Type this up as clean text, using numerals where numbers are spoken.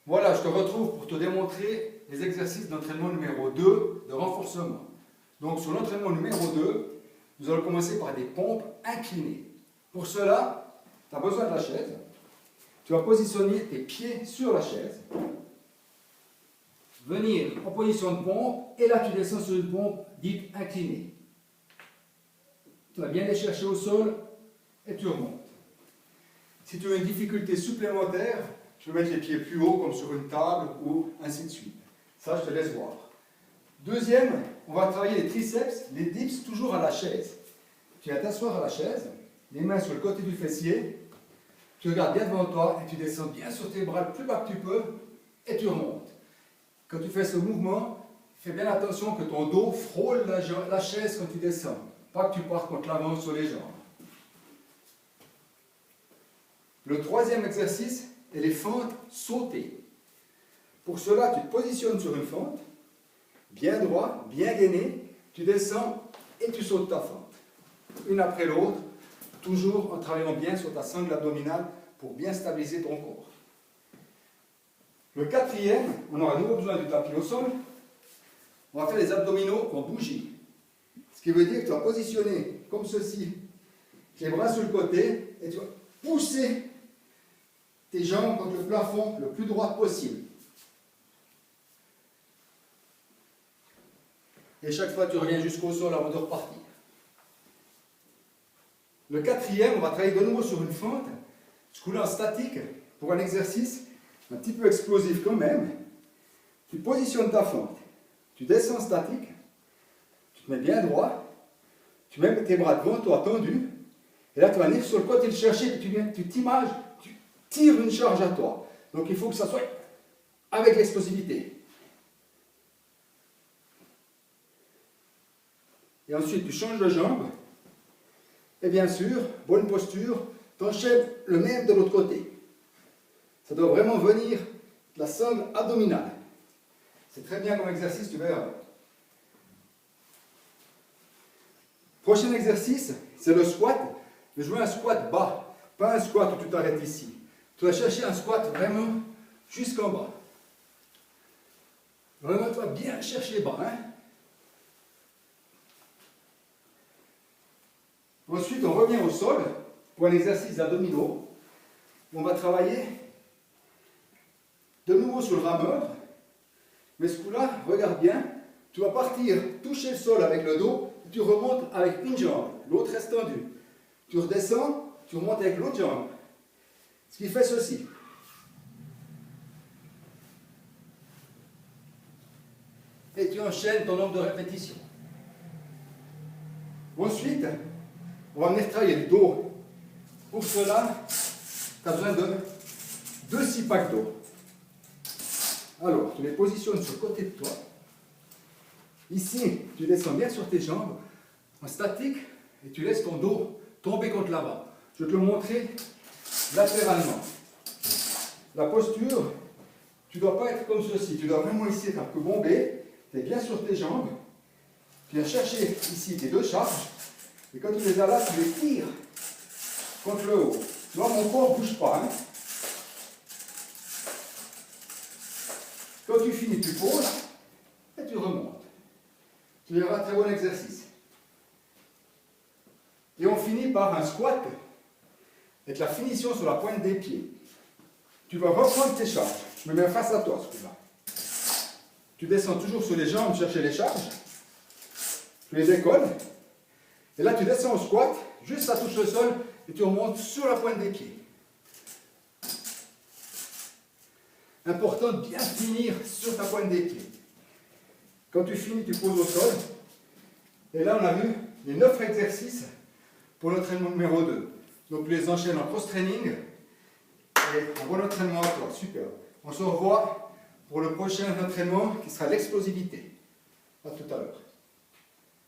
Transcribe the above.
Voilà, je te retrouve pour te démontrer les exercices d'entraînement numéro 2 de renforcement. Donc sur l'entraînement numéro 2, nous allons commencer par des pompes inclinées. Pour cela, tu as besoin de la chaise. Tu vas positionner tes pieds sur la chaise. Venir en position de pompe et là tu descends sur une pompe dite inclinée. Tu vas bien les chercher au sol et tu remontes. Si tu as une difficulté supplémentaire, tu peux mettre les pieds plus haut comme sur une table ou ainsi de suite. Ça, je te laisse voir. Deuxième, on va travailler les triceps, les dips toujours à la chaise. Tu vas t'asseoir à la chaise, les mains sur le côté du fessier, tu regardes bien devant toi et tu descends bien sur tes bras le plus bas que tu peux et tu remontes. Quand tu fais ce mouvement, fais bien attention que ton dos frôle la chaise quand tu descends. Pas que tu pars contre l'avant sur les jambes. Le troisième exercice est les fentes sautées. Pour cela, tu te positionnes sur une fente, bien droit, bien gainé, tu descends et tu sautes ta fente. Une après l'autre, toujours en travaillant bien sur ta sangle abdominale pour bien stabiliser ton corps. Le quatrième, on aura de nouveau besoin du tapis au sol. On va faire les abdominaux en bougie. Ce qui veut dire que tu vas positionner comme ceci, les bras sur le côté, et tu vas pousser tes jambes contre le plafond le plus droit possible. Et chaque fois, tu reviens jusqu'au sol avant de repartir. Le quatrième, on va travailler de nouveau sur une fente, ce coup-là en statique, pour un exercice un petit peu explosif quand même. Tu positionnes ta fente, tu descends statique, tu te mets bien droit, tu mets tes bras devant toi tendus, et là tu vas venir sur le côté le chercher, tu t'images, tu tires une charge à toi. Donc il faut que ça soit avec l'explosivité. Et ensuite tu changes de jambe, et bien sûr, bonne posture, tu enchaînes le même de l'autre côté. Ça doit vraiment venir de la sangle abdominale. C'est très bien comme exercice, tu verras. Prochain exercice, c'est le squat. Mais je veux un squat bas, pas un squat où tu t'arrêtes ici. Tu vas chercher un squat vraiment jusqu'en bas. Vraiment, tu vas bien chercher les bas. Hein? Ensuite, on revient au sol pour un exercice d'abdominaux. On va travailler de nouveau sur le rameur. Mais ce coup-là, regarde bien, tu vas partir toucher le sol avec le dos, et tu remontes avec une jambe, l'autre reste tendue. Tu redescends, tu remontes avec l'autre jambe. Ce qui fait ceci. Et tu enchaînes ton nombre de répétitions. Ensuite, on va venir travailler le dos. Pour cela, tu as besoin de 2 six-packs d'eau. Alors, tu les positionnes sur le côté de toi. Ici, tu descends bien sur tes jambes, en statique, et tu laisses ton dos tomber contre l'avant. Je vais te le montrer latéralement. La posture, tu ne dois pas être comme ceci. Tu dois vraiment ici être un peu bombé. Tu es bien sur tes jambes. Tu viens chercher ici tes 2 charges. Et quand tu les as là, tu les tires contre le haut. Tu vois, mon corps ne bouge pas. Hein. Quand tu finis, tu poses et tu remontes. Tu verras un très bon exercice. Et on finit par un squat avec la finition sur la pointe des pieds. Tu vas reprendre tes charges. Je me mets face à toi, ce coup-là. Tu descends toujours sur les jambes, chercher les charges. Tu les décolles. Et là, tu descends au squat, juste ça touche le sol, et tu remontes sur la pointe des pieds. Important de bien finir sur ta pointe des pieds. Quand tu finis, tu poses au sol. Et là, on a vu les 9 exercices pour l'entraînement numéro 2. Donc, tu les enchaînes en cross-training et un bon entraînement à toi. Super. On se revoit pour le prochain entraînement qui sera l'explosivité. À tout à l'heure.